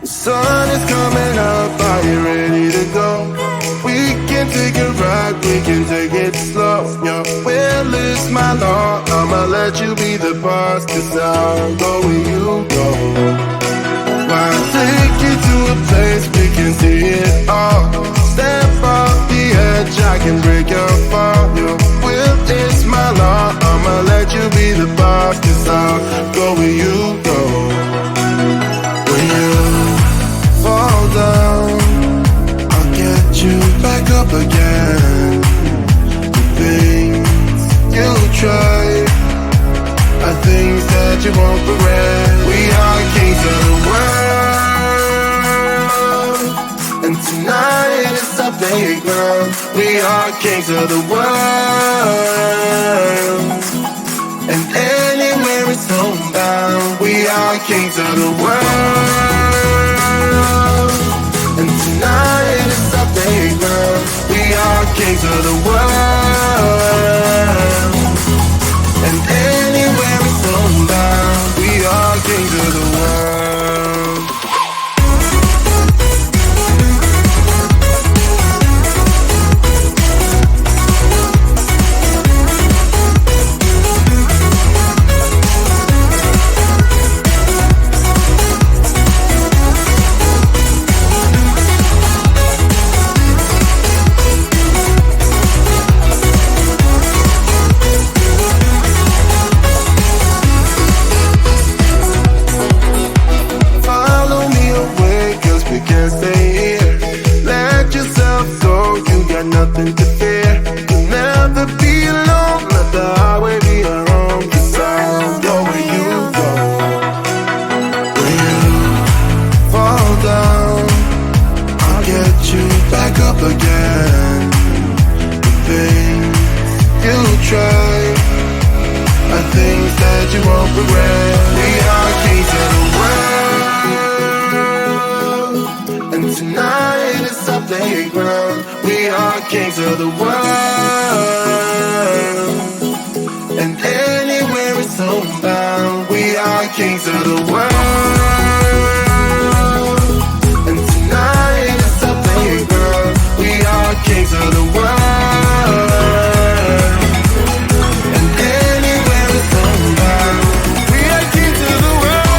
The sun is coming up, are you ready to go? We can take a ride, we can take it slow. Your will is my law, I'ma let you be the boss, 'cause I'll go where you go. I'll take you to a place we can see it all. Step off the edge, I can break your fall. Your will is my law, I'ma let you be the boss, 'cause I'll go where you go. When you fall down, I'll get you back up again. The things you try are things that you won't regret. We are kings of the world, and tonight is our playground. We are kings of the world, and anywhere is homebound. We are kings of the world, and tonight is our playground. We are kings of the world, and anywhere is homebound. We are kings of the world. Nothing to fear. You'll never be alone. Let the highway be our home. 'Cause I'll go where you go. When you fall down, I'll get you back up again. The things you try are things that you won't regret. We are kings of the world, and tonight is our playground. We are kings of the world, and anywhere is homebound. We are kings of the world, and tonight is our playground. We are kings of the world, and anywhere is homebound. We are kings of the world.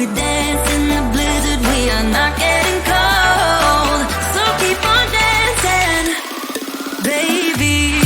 we dance in the blizzard, we are not getting cold. So keep on dancing, baby.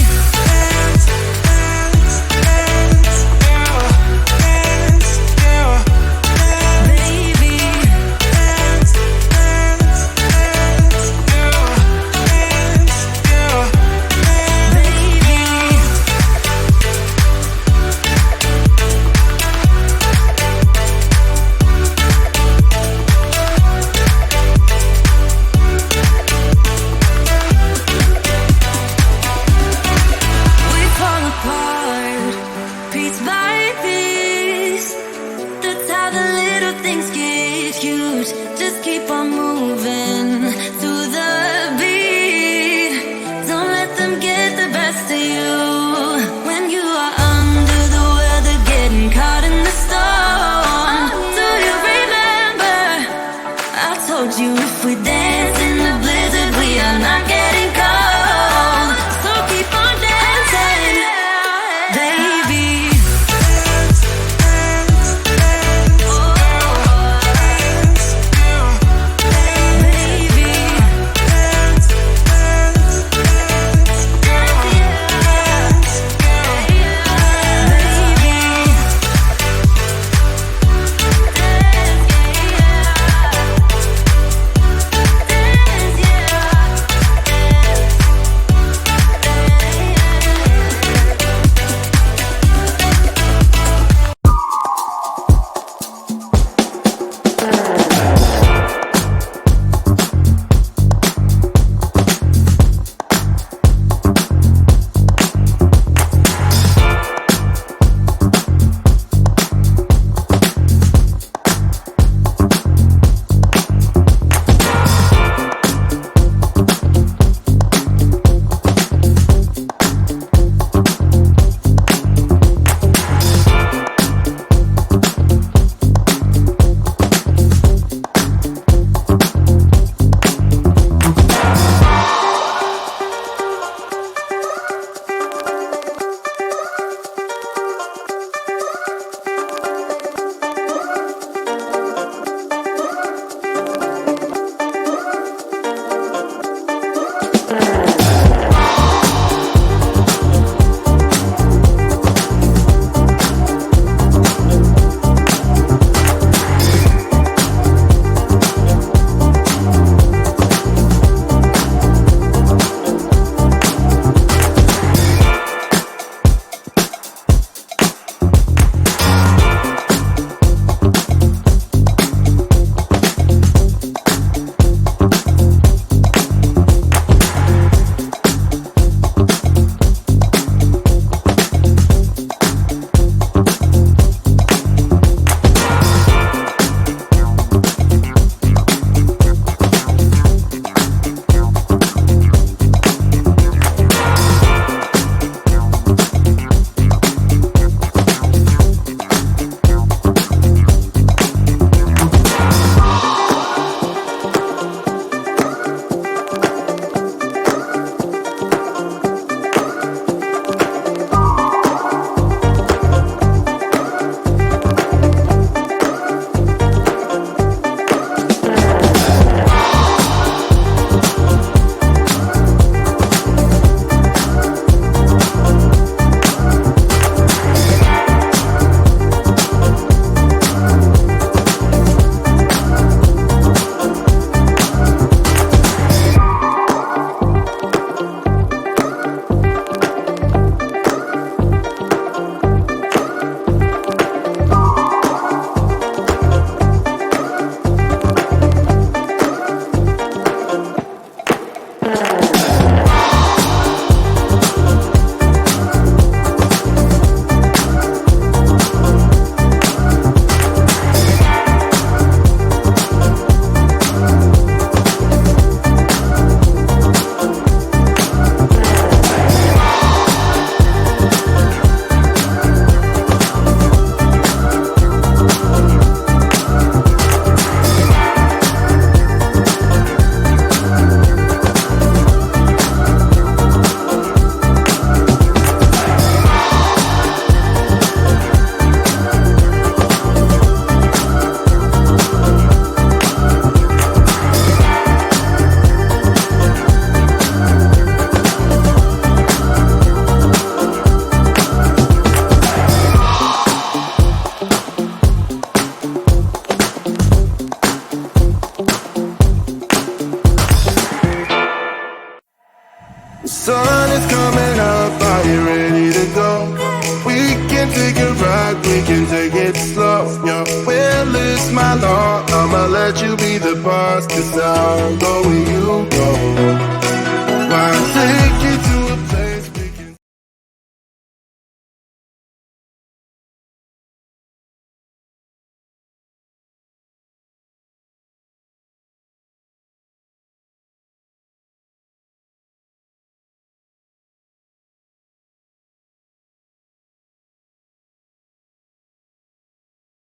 can take it slow. Yeah, well, it's my law. I'ma let you be the boss, 'cause I'll go where you go.